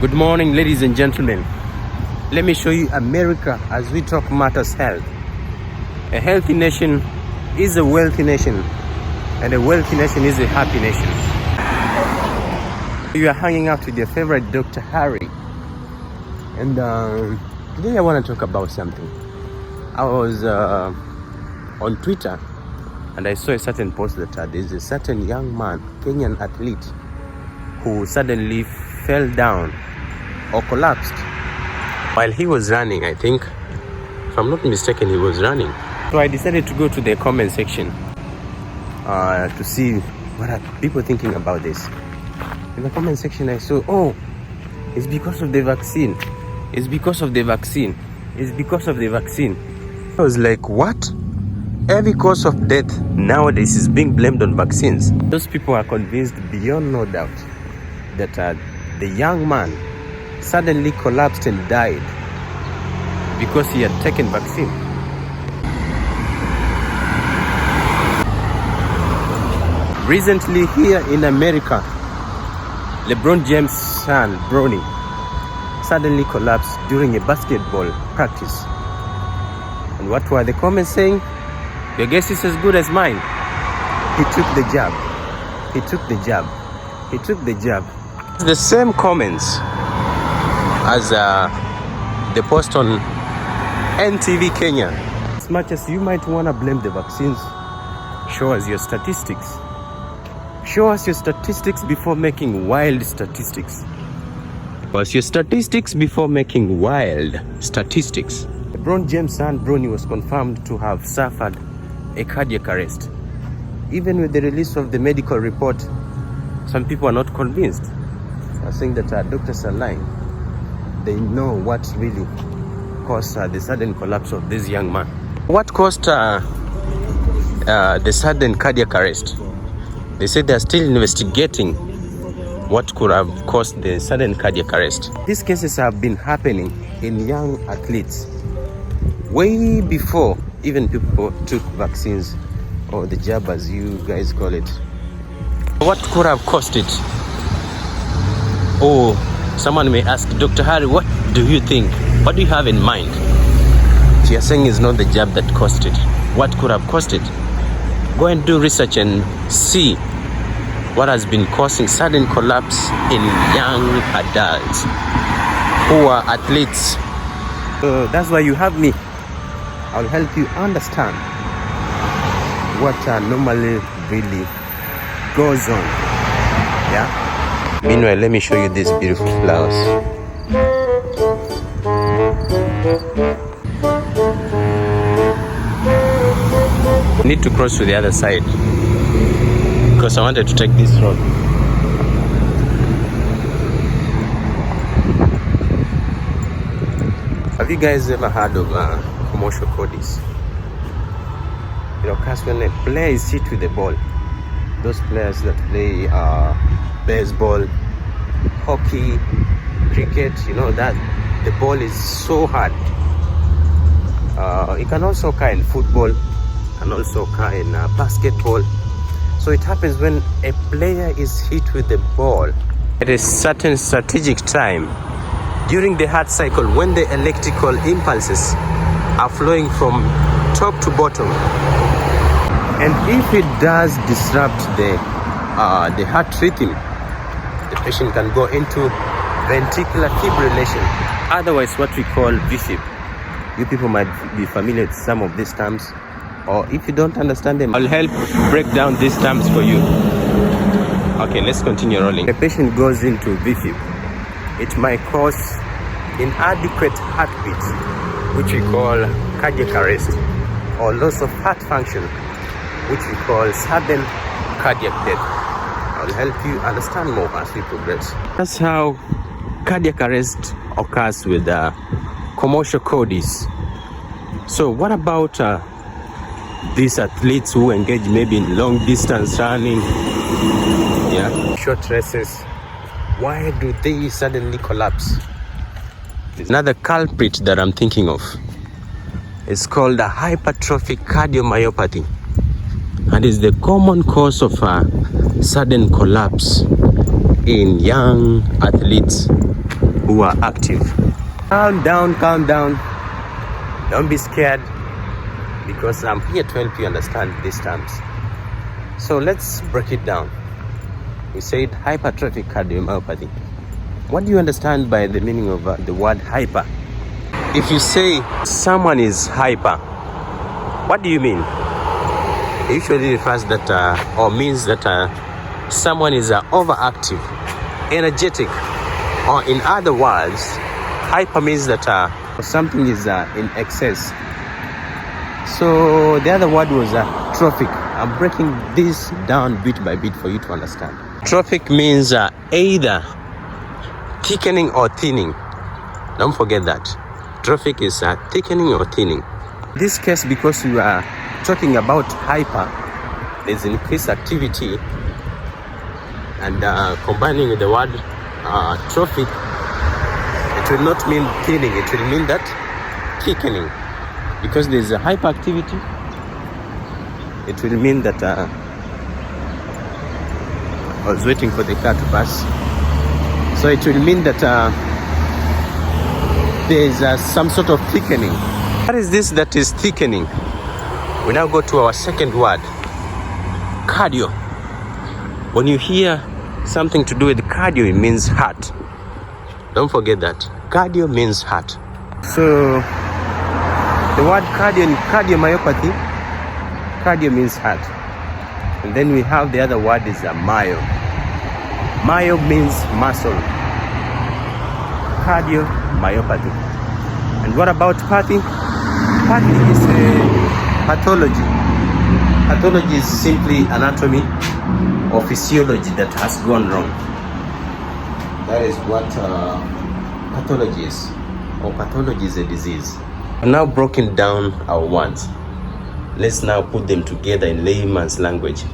Good morning, ladies and gentlemen. Let me show you America as we talk matters health. A healthy nation is a wealthy nation, and a wealthy nation is a happy nation. You are hanging out with your favorite Dr. Harry, and today I want to talk about something. I was on Twitter, and I saw a certain post that there's a certain young man, Kenyan athlete, who suddenly fell down or collapsed while he was running. I think, if I'm not mistaken, he was running. So I decided to go to the comment section to see what are people thinking about this. In the comment section I saw, it's because of the vaccine, it's because of the vaccine, it's because of the vaccine. I was like, what? Every cause of death nowadays is being blamed on vaccines. Those people are convinced beyond no doubt that the young man suddenly collapsed and died because he had taken vaccine. Recently here in America, LeBron James' son, Bronny, suddenly collapsed during a basketball practice. And what were the comments saying? Your guess is as good as mine. He took the jab. He took the jab. He took the jab. The same comments as the post on NTV Kenya. As much as you might want to blame the vaccines, show us your statistics. Show us your statistics before making wild statistics. Show us your statistics before making wild statistics. LeBron James' son Bronny was confirmed to have suffered a cardiac arrest. Even with the release of the medical report, some people are not convinced. Are saying that doctors are lying. They know what really caused the sudden collapse of this young man. What caused the sudden cardiac arrest? They said they're still investigating what could have caused the sudden cardiac arrest. These cases have been happening in young athletes way before even people took vaccines, or the jab as you guys call it. What could have caused it? Oh, someone may ask, Dr. Harry, what do you think? What do you have in mind? So you're saying it's not the jab that caused it. What could have caused it? Go and do research and see what has been causing sudden collapse in young adults who are athletes. So that's why you have me. I'll help you understand what normally really goes on. Yeah. Meanwhile, let me show you these beautiful flowers. I need to cross to the other side because I wanted to take this road. Have you guys ever heard of commercial codies? Because when a player is hit with the ball, those players that play baseball, hockey, cricket, that the ball is so hard. It can also occur in football and also occur in basketball. So it happens when a player is hit with the ball at a certain strategic time during the heart cycle, when the electrical impulses are flowing from top to bottom. And if it does disrupt the heart rhythm, the patient can go into ventricular fibrillation, otherwise what we call VFib. You people might be familiar with some of these terms, or if you don't understand them, I'll help break down these terms for you. Okay, let's continue rolling. The patient goes into VFib. It might cause inadequate heartbeat, which we call cardiac arrest, or loss of heart function, which we call sudden cardiac death. I'll help you understand more as we progress. That's how cardiac arrest occurs with commercial codies. So what about these athletes who engage maybe in long distance running, short races? Why do they suddenly collapse? Another culprit that I'm thinking of is called a hypertrophic cardiomyopathy, and is the common cause of sudden collapse in young athletes who are active. Calm down, calm down. Don't be scared, because I'm here to help you understand these terms. So let's break it down. We said hypertrophic cardiomyopathy. What do you understand by the meaning of the word hyper? If you say someone is hyper, what do you mean? It usually refers that or means that someone is overactive, energetic, or in other words, hyper means that something is in excess. So the other word was trophic. I'm breaking this down bit by bit for you to understand. Trophic means either thickening or thinning. Don't forget that. Trophic is thickening or thinning. In this case, because we are talking about hyper, there's increased activity, and combining with the word trophic, it will not mean thinning, it will mean that thickening. Because there's a hyperactivity, it will mean that I was waiting for the car to pass. So it will mean that there's some sort of thickening. What is this that is thickening? We now go to our second word, cardio. When you hear something to do with cardio, it means heart. Don't forget that. Cardio means heart. So the word cardio in cardiomyopathy, cardio means heart. And then we have the other word is myo. Myo means muscle. Cardiomyopathy. And what about pathy? Pathy is a pathology. Pathology is simply anatomy or physiology that has gone wrong. That is what pathology is. Or pathology is a disease. I've now broken down our words. Let's now put them together in layman's language.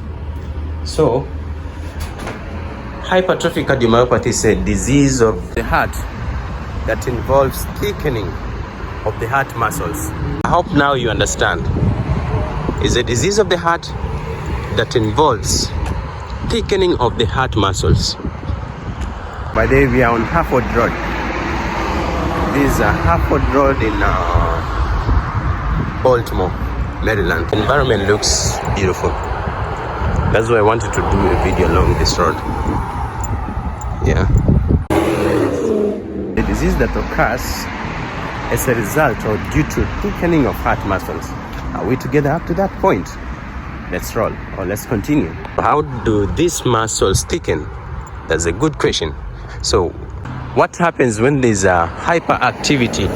So, hypertrophic cardiomyopathy is a disease of the heart that involves thickening of the heart muscles. I hope now you understand. It's a disease of the heart that involves thickening of the heart muscles. By the way, we are on Harford Road. This is Harford Road in Baltimore, Maryland. The environment looks beautiful. That's why I wanted to do a video along this road. Yeah. The disease that occurs as a result or due to thickening of heart muscles. Are we together up to that point? Let's roll, or let's continue. How do these muscles thicken? That's a good question. So, what happens when there's a hyperactivity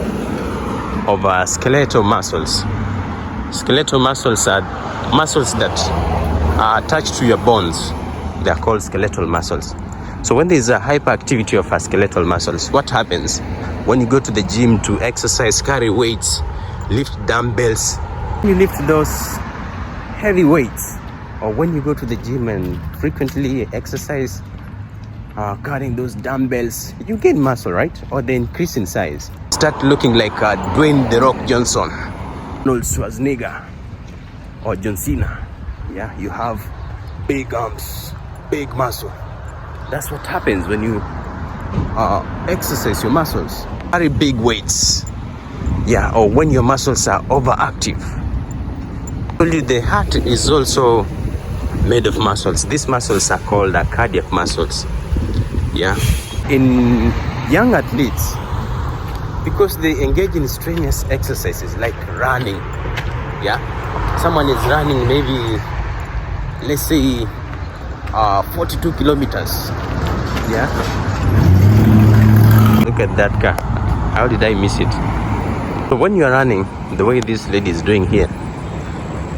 of skeletal muscles? Skeletal muscles are muscles that are attached to your bones. They are called skeletal muscles. So when there's a hyperactivity of skeletal muscles, what happens? When you go to the gym to exercise, carry weights, lift dumbbells, you lift those heavy weights, or when you go to the gym and frequently exercise, carrying those dumbbells, you gain muscle, right? Or they increase in size. Start looking like Dwayne "The Rock" Johnson, Arnold Schwarzenegger, or John Cena. Yeah, you have big arms, big muscle. That's what happens when you exercise your muscles. Carry big weights. Yeah, or when your muscles are overactive. The heart is also made of muscles. These muscles are called cardiac muscles. Yeah. In young athletes, because they engage in strenuous exercises like running. Yeah. Someone is running maybe, let's say, 42 kilometers. Yeah. Look at that car. How did I miss it? So when you are running, the way this lady is doing here,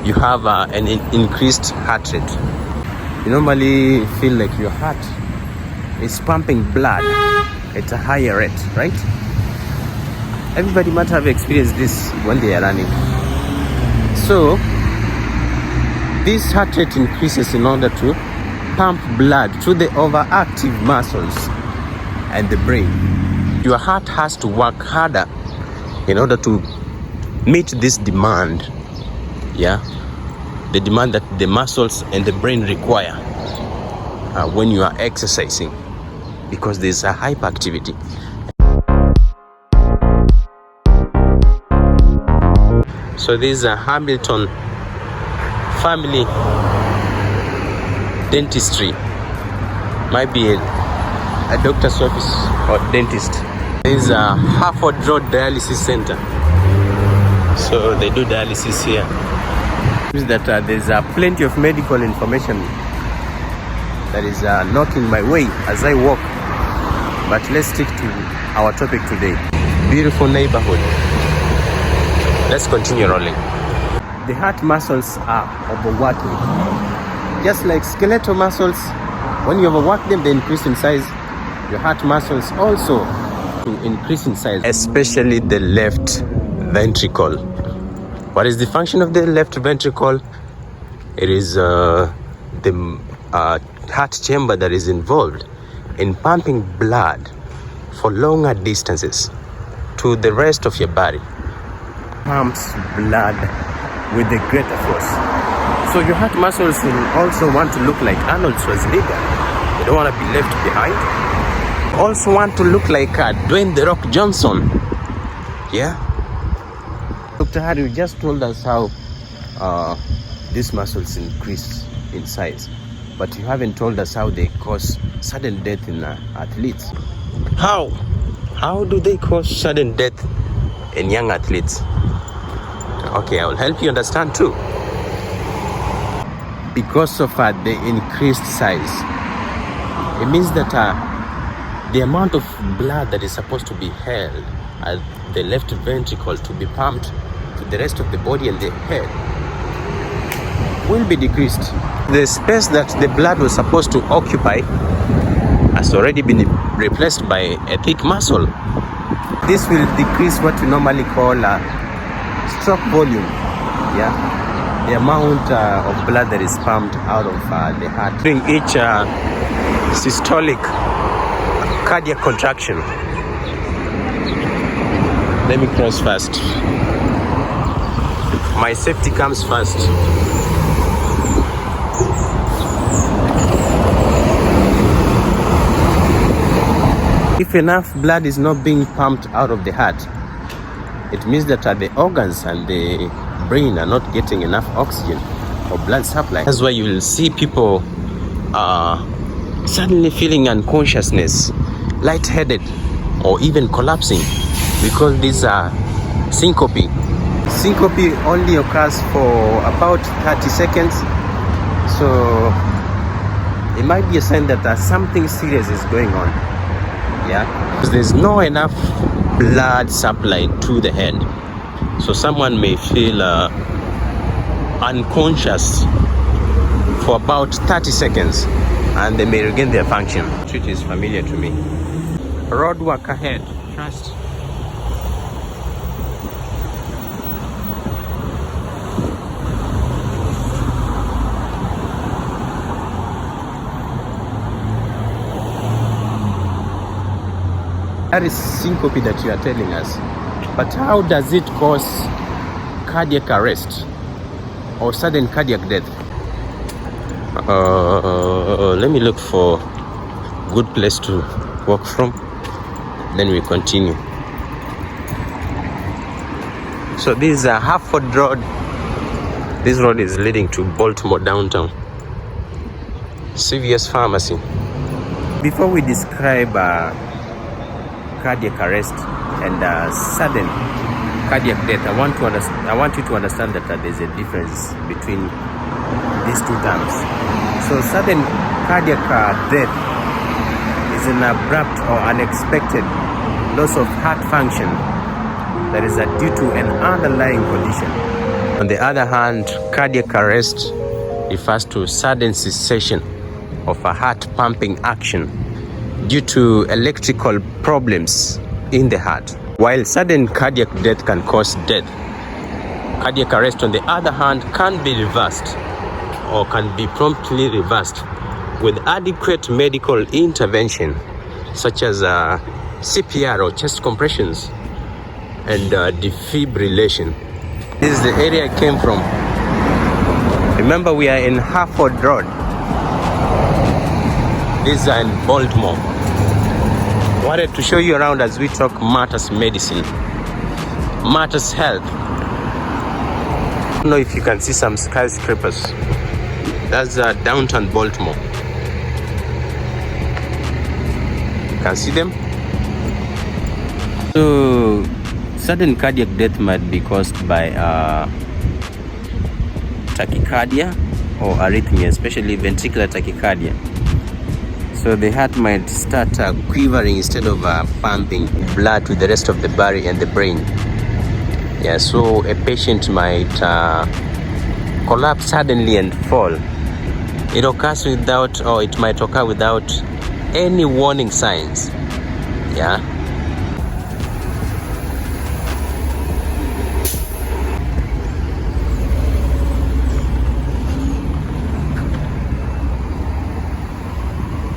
you have an increased heart rate. You normally feel like your heart is pumping blood at a higher rate, right? Everybody might have experienced this when they are running. So this heart rate increases in order to pump blood to the overactive muscles and the brain. Your heart has to work harder in order to meet this demand. Yeah, the demand that the muscles and the brain require when you are exercising, because there's a hyperactivity. So this is a Hamilton Family Dentistry. Might be a doctor's office or dentist. This is a Harford Road Dialysis Center. So they do dialysis here. That there's plenty of medical information that is knocking my way as I walk. But let's stick to our topic today. Beautiful neighborhood. Let's continue rolling. The heart muscles are overworking. Just like skeletal muscles, when you overwork them, they increase in size. Your heart muscles also to increase in size, especially the left ventricle. What is the function of the left ventricle? It is the heart chamber that is involved in pumping blood for longer distances to the rest of your body. Pumps blood with a greater force. So your heart muscles will also want to look like Arnold Schwarzenegger. They don't want to be left behind. Also want to look like Dwayne "The Rock" Johnson. Yeah. Dr. Harry just told us how these muscles increase in size, but you haven't told us how they cause sudden death in athletes. How do they cause sudden death in young athletes? Okay, I will help you understand too. Because of the increased size, it means that the amount of blood that is supposed to be held at the left ventricle to be pumped to the rest of the body and the head will be decreased. The space that the blood was supposed to occupy has already been replaced by a thick muscle. This will decrease what we normally call stroke volume. Yeah, the amount of blood that is pumped out of the heart during each systolic cardiac contraction. Let me cross first. My safety comes first. If enough blood is not being pumped out of the heart, it means that the organs and the brain are not getting enough oxygen or blood supply. That's why you will see people suddenly feeling unconsciousness, lightheaded, or even collapsing, because these are syncope. Syncope only occurs for about 30 seconds, so it might be a sign that something serious is going on. Yeah, because there's no enough blood supply to the head, so someone may feel unconscious for about 30 seconds and they may regain their function. It is familiar to me. Road work ahead. Trust. That is syncope that you are telling us. But how does it cause cardiac arrest or sudden cardiac death? Let me look for a good place to walk from. Then we continue. So this is a Harford Road. This road is leading to Baltimore downtown. CVS Pharmacy. Before we describe cardiac arrest and sudden cardiac death, I want you to understand that there's a difference between these two terms. So sudden cardiac death is an abrupt or unexpected loss of heart function that is due to an underlying condition. On the other hand, cardiac arrest refers to sudden cessation of a heart pumping action due to electrical problems in the heart. While sudden cardiac death can cause death, cardiac arrest on the other hand can be reversed or can be promptly reversed with adequate medical intervention such as CPR or chest compressions and defibrillation. This is the area I came from. Remember, we are in Harford Road. This is in Baltimore. Wanted to show you around as we talk matters medicine, matters health. don't know if you can see some skyscrapers. That's downtown Baltimore. You can see them. So sudden cardiac death might be caused by tachycardia or arrhythmia, especially ventricular tachycardia. So the heart might start quivering instead of pumping blood to the rest of the body and the brain. Yeah, so a patient might collapse suddenly and fall. It occurs without, or it might occur without any warning signs. Yeah.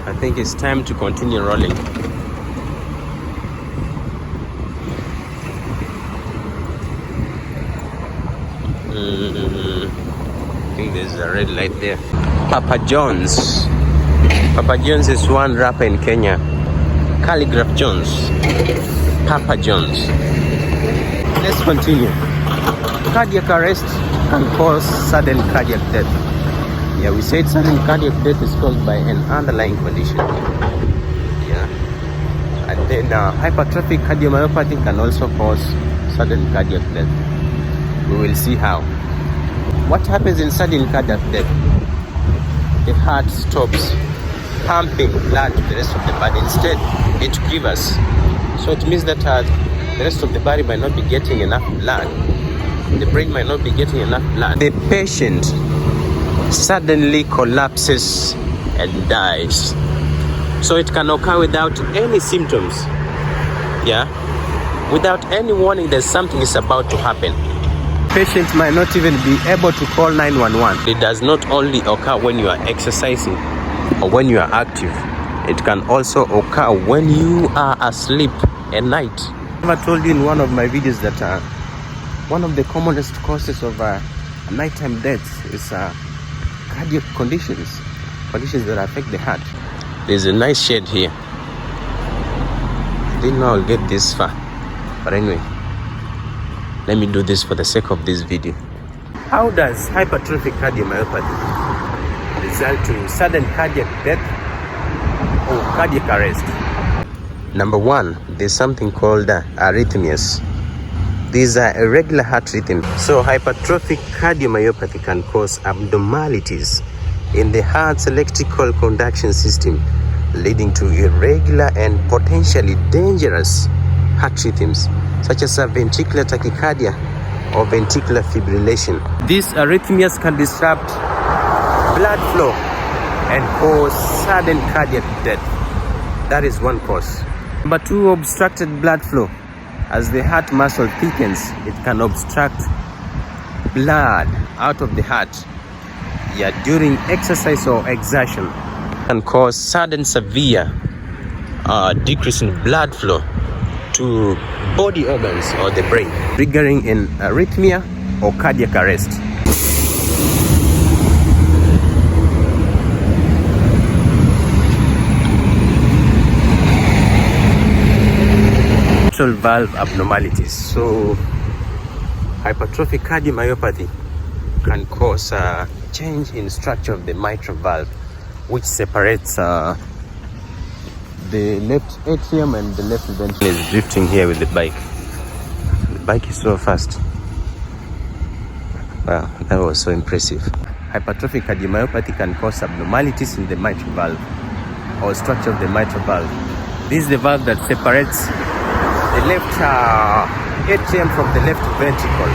I think it's time to continue rolling. I think there's a red light there. Papa John's. Papa John's is one rapper in Kenya. Calligraph Jones. Papa John's. Let's continue. Cardiac arrest can cause sudden cardiac death. Yeah, we said sudden cardiac death is caused by an underlying condition. Yeah. And then hypertrophic cardiomyopathy can also cause sudden cardiac death. We will see how. What happens in sudden cardiac death? The heart stops pumping blood to the rest of the body. Instead, it quivers. So it means that the rest of the body might not be getting enough blood. The brain might not be getting enough blood. The patient suddenly collapses and dies. So it can occur without any symptoms. Yeah? Without any warning that something is about to happen. Patient might not even be able to call 911. It does not only occur when you are exercising or when you are active. It can also occur when you are asleep at night. I told you in one of my videos that one of the commonest causes of nighttime deaths is cardiac conditions that affect the heart. There's a nice shade here. I didn't know I'll get this far, but anyway, let me do this for the sake of this video. How does hypertrophic cardiomyopathy result in sudden cardiac death or cardiac arrest? Number one, there's something called arrhythmias. These are irregular heart rhythm. So hypertrophic cardiomyopathy can cause abnormalities in the heart's electrical conduction system, leading to irregular and potentially dangerous heart rhythms, such as ventricular tachycardia or ventricular fibrillation. These arrhythmias can disrupt blood flow and cause sudden cardiac death. That is one cause. Number two, obstructed blood flow. As the heart muscle thickens, it can obstruct blood out of the heart during exercise or exertion. It can cause sudden severe decrease in blood flow to body organs or the brain, triggering an arrhythmia or cardiac arrest. Mitral valve abnormalities. So hypertrophic cardiomyopathy can cause a change in structure of the mitral valve, which separates the left atrium and the left ventricle. Is drifting here with the bike. The bike is so fast. Wow, that was so impressive. Hypertrophic cardiomyopathy can cause abnormalities in the mitral valve or structure of the mitral valve. This is the valve that separates the left atrium from the left ventricle.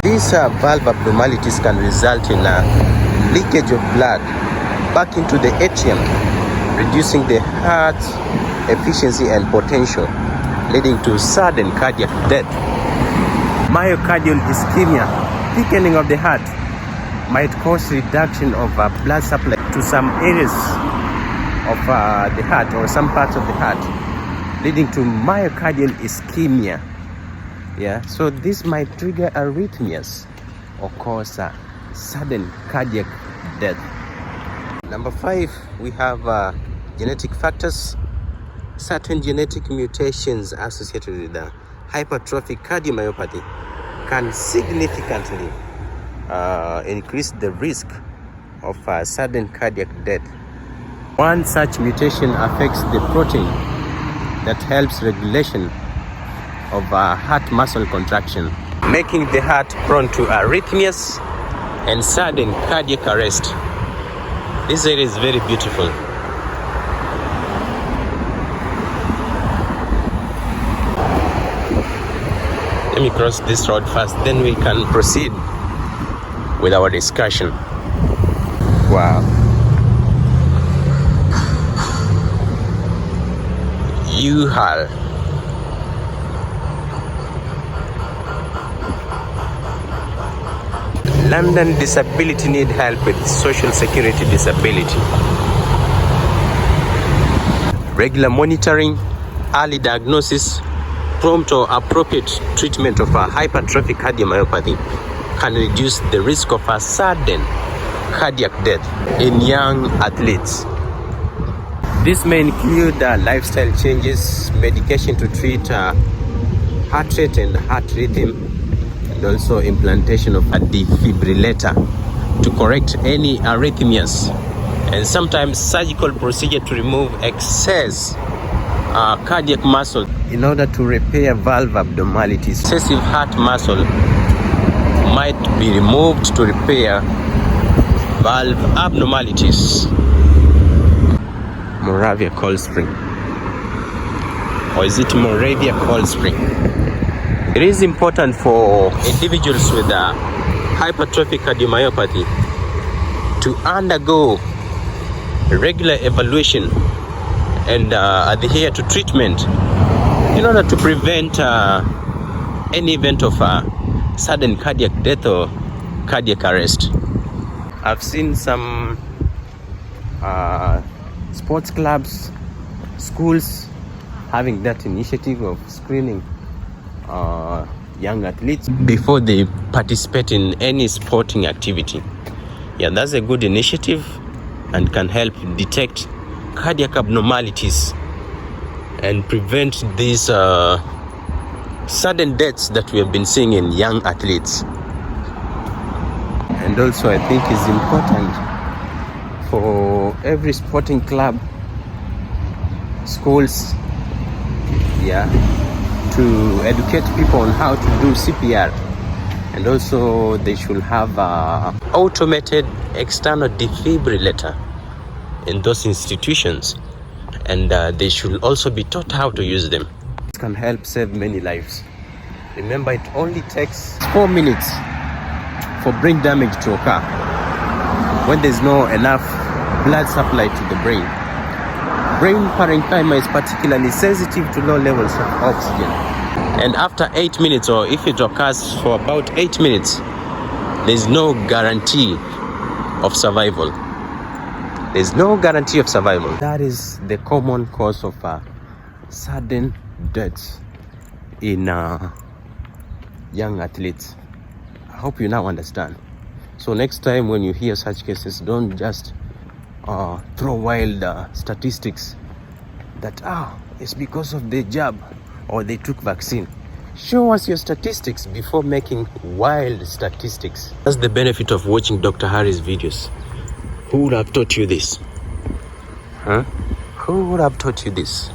These valve abnormalities can result in leakage of blood back into the atrium, reducing the heart's efficiency and potential, leading to sudden cardiac death. Myocardial ischemia, thickening of the heart, might cause reduction of blood supply to some areas of the heart or some parts of the heart, leading to myocardial ischemia. Yeah, so this might trigger arrhythmias or cause sudden cardiac death. Number 5, we have genetic factors. Certain genetic mutations associated with hypertrophic cardiomyopathy can significantly increase the risk of sudden cardiac death. One such mutation affects the protein that helps regulation of heart muscle contraction, making the heart prone to arrhythmias and sudden cardiac arrest. This area is very beautiful. Let me cross this road first, then we can proceed with our discussion. Wow. U-Haul. London disability need help with social security disability. Regular monitoring, early diagnosis, prompt or appropriate treatment of a hypertrophic cardiomyopathy can reduce the risk of a sudden cardiac death in young athletes. This may include lifestyle changes, medication to treat heart rate and heart rhythm, and also implantation of a defibrillator to correct any arrhythmias, and sometimes surgical procedure to remove excess cardiac muscle in order to repair valve abnormalities. Excessive heart muscle might be removed to repair valve abnormalities. Moravia Cold Spring, or is it Moravia Cold Spring? It is important for individuals with hypertrophic cardiomyopathy to undergo regular evaluation and adhere to treatment in order to prevent any event of sudden cardiac death or cardiac arrest. I've seen some sports clubs, schools having that initiative of screening young athletes before they participate in any sporting activity. Yeah, that's a good initiative and can help detect cardiac abnormalities and prevent these sudden deaths that we have been seeing in young athletes. And also I think it's important for every sporting club, schools, to educate people on how to do CPR, and also they should have automated external defibrillator in those institutions, and they should also be taught how to use them. This can help save many lives. Remember, it only takes 4 minutes for brain damage to occur when there's no enough blood supply to the brain. Brain parenchyma is particularly sensitive to low levels of oxygen. And after 8 minutes, or if it occurs for about 8 minutes, there's no guarantee of survival. There's no guarantee of survival. That is the common cause of sudden deaths in young athletes. I hope you now understand. So next time when you hear such cases, don't just throw wild statistics that it's because of the jab or they took vaccine. Show us your statistics before making wild statistics. That's the benefit of watching Dr. Harry's videos. Who would have taught you this? Who would have taught you this?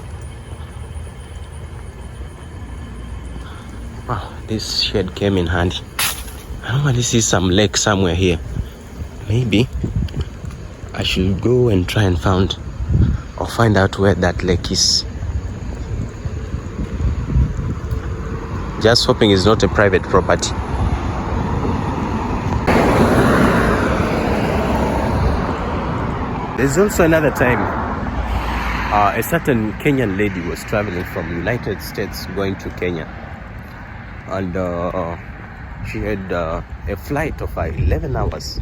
Wow, this shed came in handy. I normally see some lake somewhere here. Maybe I should go and try and find out where that lake is. Just hoping it's not a private property. There's also another time a certain Kenyan lady was traveling from United States going to Kenya, and she had a flight of 11 hours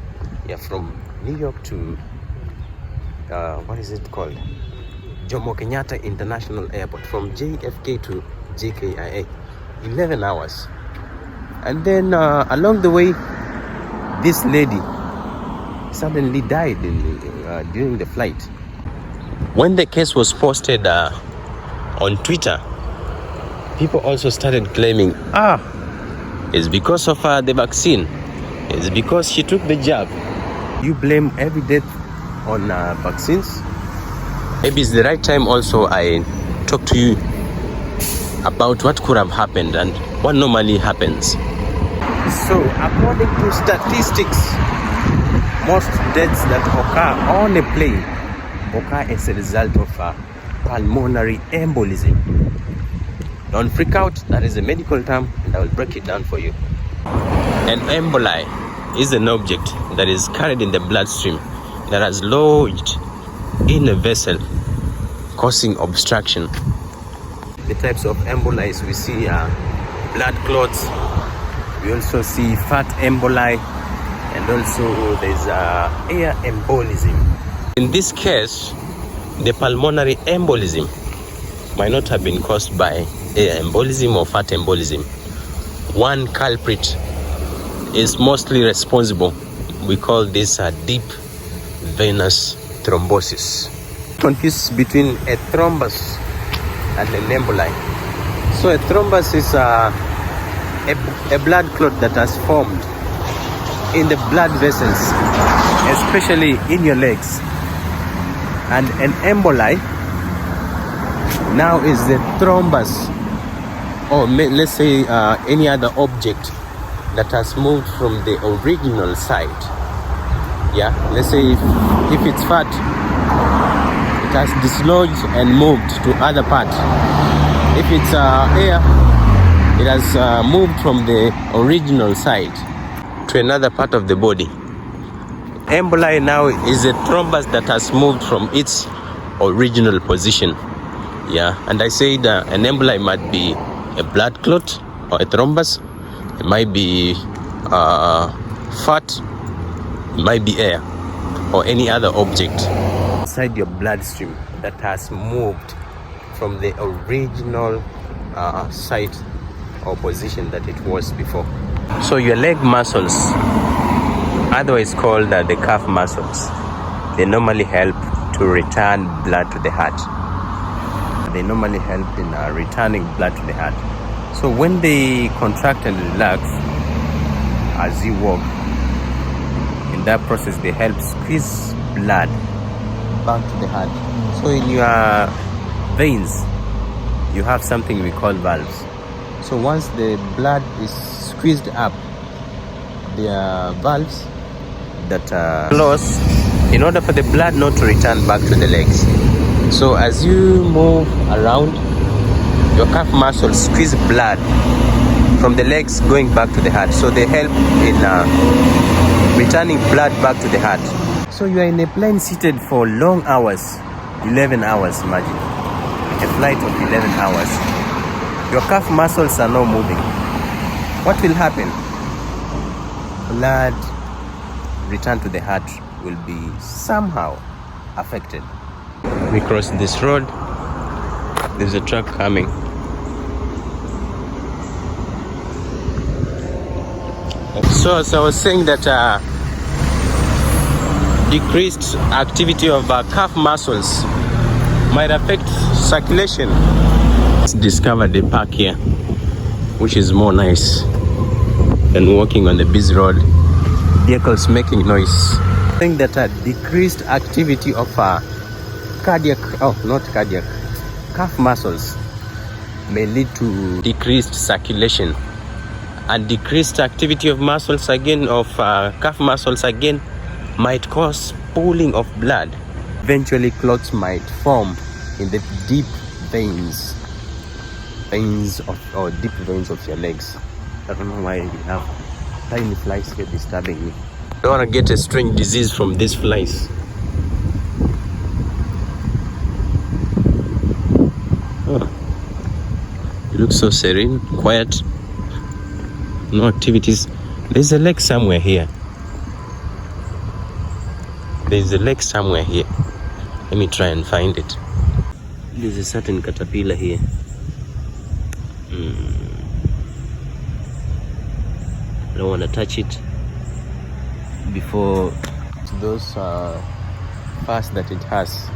from New York to what is it called, Jomo Kenyatta International Airport, from JFK to JKIA. 11 hours. And then along the way, this lady suddenly died during the flight. When the case was posted on Twitter, people also started claiming it's because of the vaccine. It's because she took the jab. You blame every death on vaccines. Maybe it's the right time also I talk to you about what could have happened and what normally happens. So according to statistics, most deaths that occur on a plane occur as a result of pulmonary embolism. Don't freak out, that is a medical term and I will break it down for you. An emboli is an object that is carried in the bloodstream that has lodged in a vessel, causing obstruction. The types of emboli we see are blood clots, we also see fat emboli, and also there's air embolism. In this case, the pulmonary embolism might not have been caused by air embolism or fat embolism. One culprit is mostly responsible. We call this a deep venous thrombosis. Confuse between a thrombus and an emboli. So a thrombus is a blood clot that has formed in the blood vessels, especially in your legs. And an emboli now is the thrombus, or let's say any other object that has moved from the original site. Yeah, let's say if it's fat, it has dislodged and moved to other part. If it's air, it has moved from the original site to another part of the body. Emboli now is a thrombus that has moved from its original position. Yeah, and I said an emboli might be a blood clot or a thrombus. It might be fat, it might be air, or any other object inside your bloodstream that has moved from the original site or position that it was before. So your leg muscles, otherwise called the calf muscles, they normally help to return blood to the heart. They normally help in returning blood to the heart. So when they contract and relax as you walk, in that process they help squeeze blood back to the heart. So in your veins, you have something we call valves. So once the blood is squeezed up, there are valves that are closed in order for the blood not to return back to the legs. So as you move around, your calf muscles squeeze blood from the legs going back to the heart. So they help in returning blood back to the heart. So you are in a plane seated for long hours, 11 hours, imagine. A flight of 11 hours. Your calf muscles are not moving. What will happen? Blood return to the heart will be somehow affected. We cross this road. There's a truck coming. So as I was saying that decreased activity of calf muscles might affect circulation. Let's discover the park here, which is more nice than walking on the busy road. Vehicles making noise. I think that decreased activity of calf muscles may lead to decreased circulation, and decreased activity of muscles again, of calf muscles again, might cause pooling of blood. Eventually clots might form in the deep veins of your legs. I don't know why you have tiny flies here disturbing me. I don't want to get a strange disease from these flies. Oh. It looks so serene, quiet, no activities. There's a lake somewhere here. There's a lake somewhere here. Let me try and find it. There's a certain caterpillar here. I don't want to touch it before those parts that it has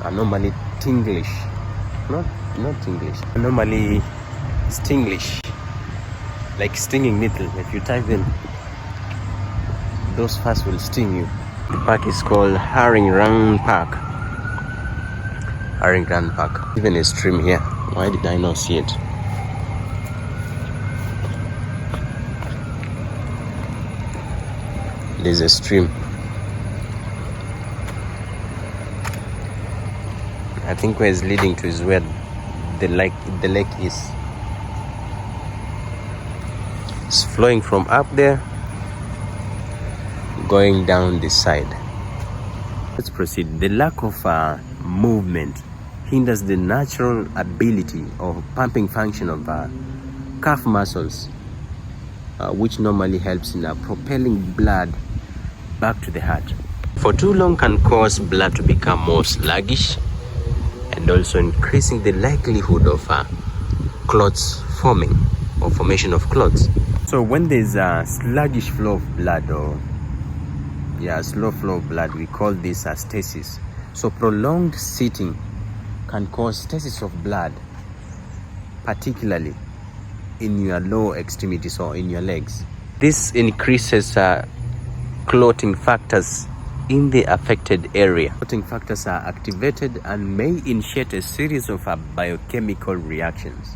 are normally tinglish. Not tinglish. Normally stinglish, like stinging needle. If you touch them, those fast will sting you. The park is called Haringran Park. Haringran Park. Even a stream here. Why did I not see it? There's a stream. I think where it's leading to is where the lake is. It's flowing from up there, going down this side. Let's proceed. The lack of movement hinders the natural ability or pumping function of calf muscles, which normally helps in propelling blood back to the heart. For too long can cause blood to become more sluggish and also increasing the likelihood of clots forming or formation of clots. So when there's a sluggish flow of blood or slow flow of blood, we call this stasis. So prolonged sitting can cause stasis of blood, particularly in your lower extremities or in your legs. This increases clotting factors in the affected area. Clotting factors are activated and may initiate a series of biochemical reactions.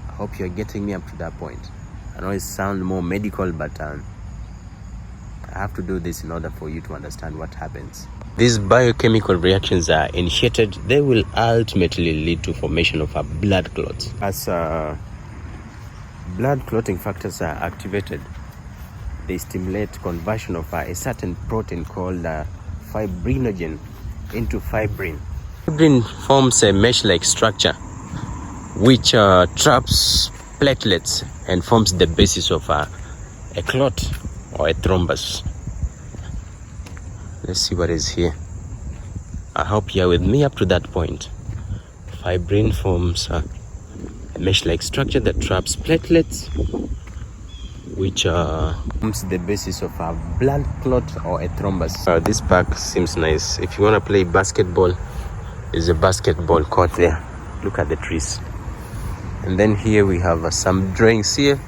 I hope you're getting me up to that point. I know it sounds more medical, but I have to do this in order for you to understand what happens. These biochemical reactions are initiated. They will ultimately lead to formation of blood clots. As blood clotting factors are activated, they stimulate conversion of a certain protein called fibrinogen into fibrin. Fibrin forms a mesh-like structure which traps platelets and forms the basis of a clot or a thrombus. Let's see what is here. I hope you're with me up to that point. Fibrin forms a mesh-like structure that traps platelets, which forms the basis of a blood clot or a thrombus. This park seems nice. If you want to play basketball, there's a basketball court there. Look at the trees. And then here we have some drawings here.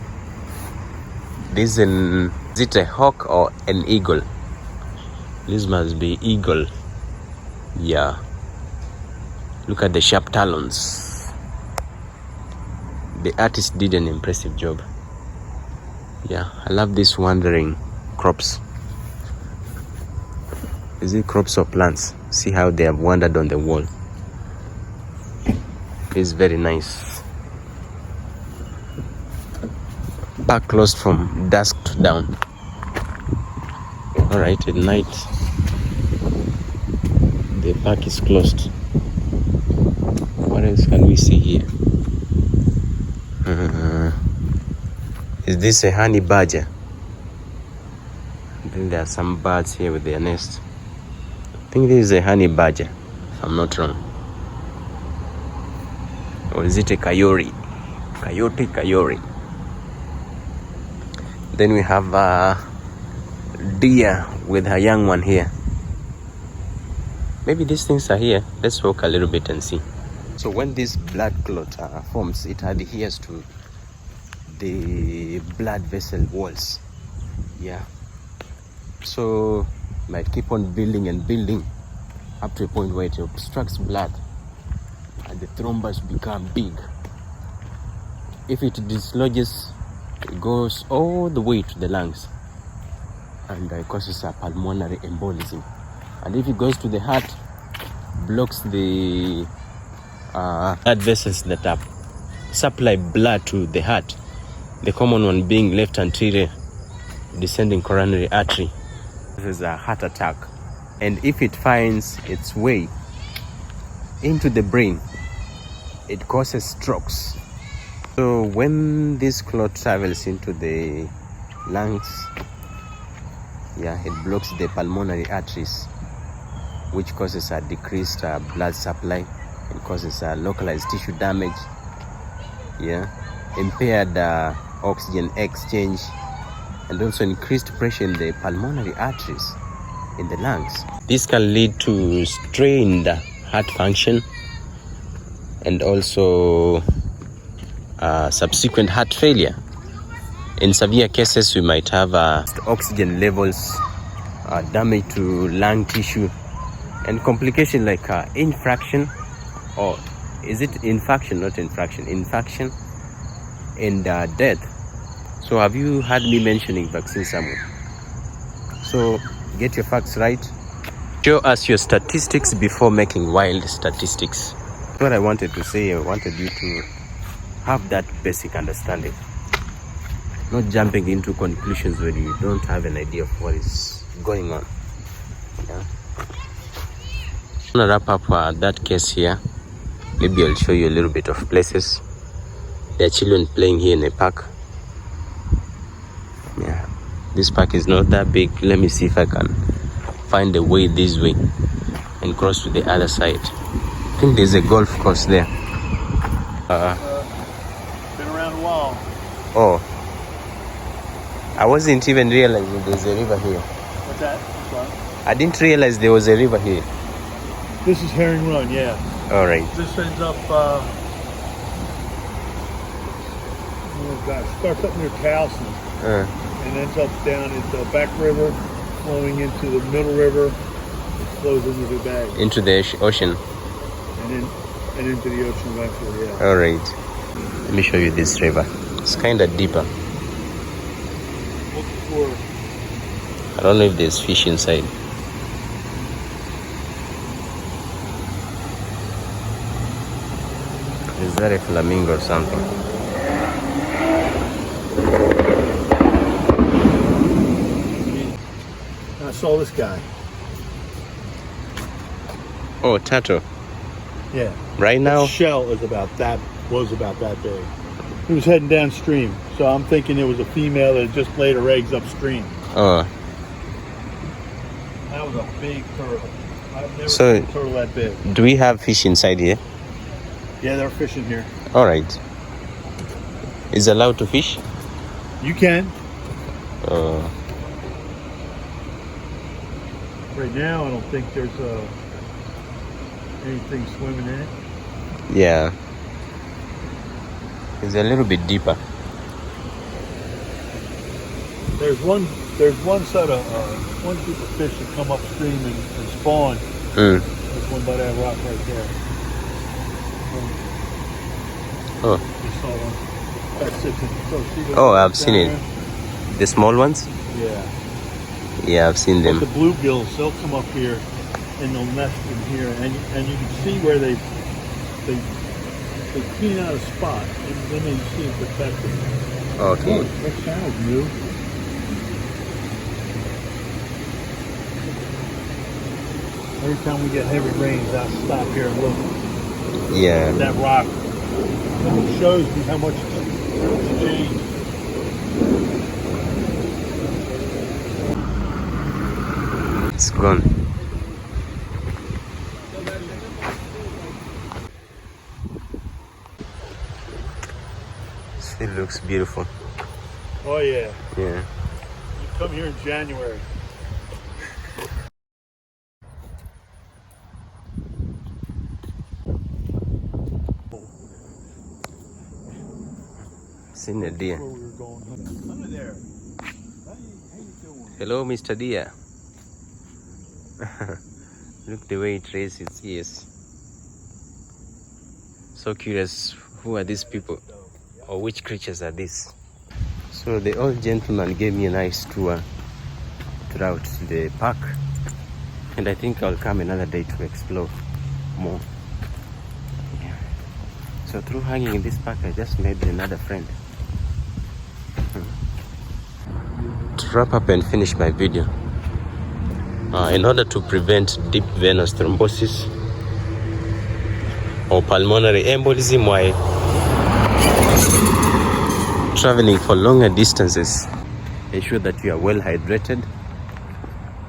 This is it a hawk or an eagle? This must be eagle. Yeah. Look at the sharp talons. The artist did an impressive job. Yeah, I love these wandering crops. Is it crops or plants? See how they have wandered on the wall. It's very nice. Park closed from dusk to dawn. Alright, at night the park is closed. What else can we see here? Is this a honey badger? Then there are some birds here with their nest. I think this is a honey badger, if I'm not wrong. Or is it a coyote? Coyote. Then we have a deer with her young one here. Maybe these things are here. Let's walk a little bit and see. So when this blood clot forms, it adheres to the blood vessel walls. Yeah. So it might keep on building and building up to a point where it obstructs blood and the thrombus become big. If it dislodges, it goes all the way to the lungs and causes a pulmonary embolism. And if it goes to the heart, blocks the blood vessels that supply blood to the heart. The common one being left anterior descending coronary artery. This is a heart attack. And if it finds its way into the brain, it causes strokes. So when this clot travels into the lungs, it blocks the pulmonary arteries, which causes a decreased blood supply and causes localized tissue damage, impaired oxygen exchange, and also increased pressure in the pulmonary arteries in the lungs. This can lead to strained heart function and also subsequent heart failure. In severe cases, we might have oxygen levels damage to lung tissue, and complication like infraction, or is it infection, not infraction, infection, and death. So have you heard me mentioning vaccine somewhere? So get your facts right. Show us your statistics before making wild statistics. What I wanted to say, I wanted you to have that basic understanding, not jumping into conclusions when you don't have an idea of what is going on. Yeah. I'm gonna wrap up that case here. Maybe I'll show you a little bit of places. There are children playing here in a park. Yeah, this park is not that big. Let me see if I can find a way this way and cross to the other side. I think there's a golf course there. Been around a while. Oh, I wasn't even realizing there's a river here. What's that? I didn't realize there was a river here. This is Herring Run, yeah. All right. This ends up, oh gosh, starts up near Towson and ends up down at the Back River, flowing into the Middle River, it flows into the Bay. Into the ocean. And into the ocean eventually, yeah. All right. Let me show you this river. It's kind of deeper. Look for, I don't know if there's fish inside. Is that a flamingo or something? I saw this guy. Oh, turtle. Yeah. Right now? The shell was about that big. He was heading downstream, so I'm thinking it was a female that just laid her eggs upstream. Oh. That was a big turtle. I've never So, seen a turtle that big. do we have fish inside here? Yeah, they're fishing here. All right. Is it allowed to fish? You can. Right now, I don't think there's anything swimming in it. Yeah. It's a little bit deeper. There's one set of one group of fish that come upstream and spawn. Mm. There's one by that rock right there. Oh. You saw one. That sits in. So see those Oh, I've seen it. there? The small ones? Yeah. Yeah, I've seen them. The bluegills, they'll come up here and they'll nest in here, and you can see where they clean out a spot, and then you see them protected. Okay. Oh, that channel's new. Every time we get heavy rains, I'll stop here and look Yeah. at that rock. It shows me how much it's changed. It's gone. It looks beautiful. Oh yeah. Yeah. You come here in January. Seen a deer. Where we were going. Under there. How you doing? Hello, Mr. Deer. Look the way it raises its ears. So curious, who are these people? Or which creatures are these? So the old gentleman gave me a nice tour throughout the park. And I think I'll come another day to explore more. Yeah. So through hanging in this park, I just made another friend. To wrap up and finish my video, in order to prevent deep venous thrombosis or pulmonary embolism while traveling for longer distances, ensure that you are well hydrated.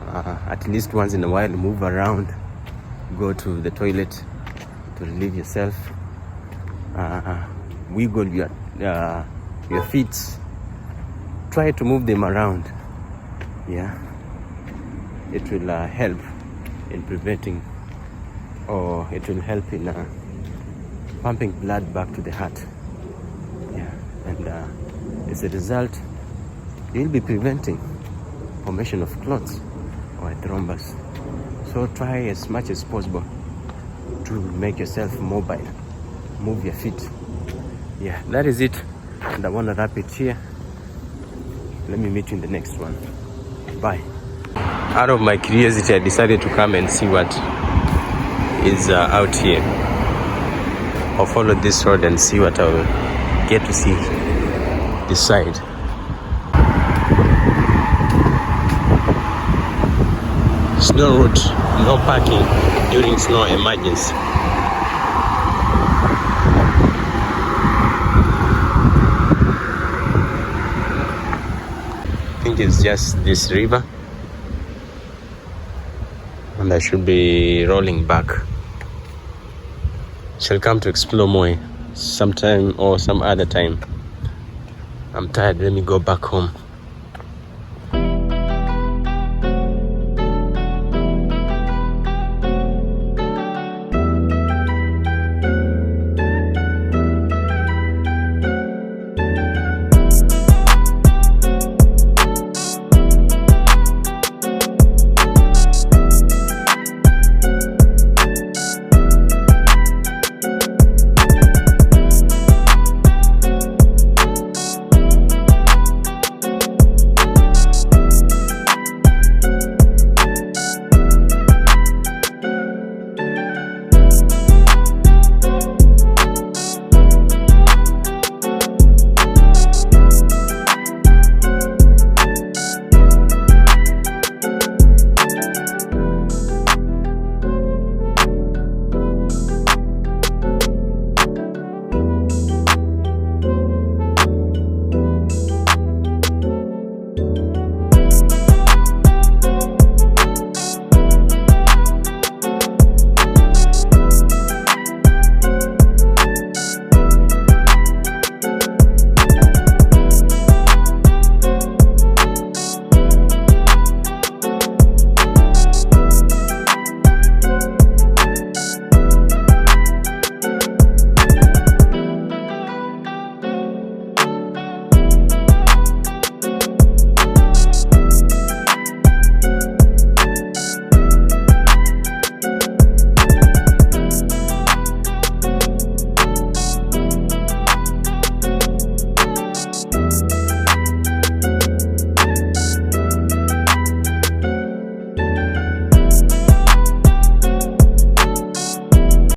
At least once in a while, move around, go to the toilet to relieve yourself, wiggle your feet, try to move them around. Yeah, it will help in preventing, or it will help in pumping blood back to the heart. Yeah, and as a result, you'll be preventing formation of clots or a thrombus. So try as much as possible to make yourself mobile, move your feet. Yeah, that is it, and I want to wrap it here. Let me meet you in the next one. Bye. Out of my curiosity, I decided to come and see what is out here. I'll follow this road and see what I will get to see this side. Snow route, no parking during snow emergency. I think it's just this river, and I should be rolling back. Shall come to explore more sometime or some other time. I'm tired, let me go back home.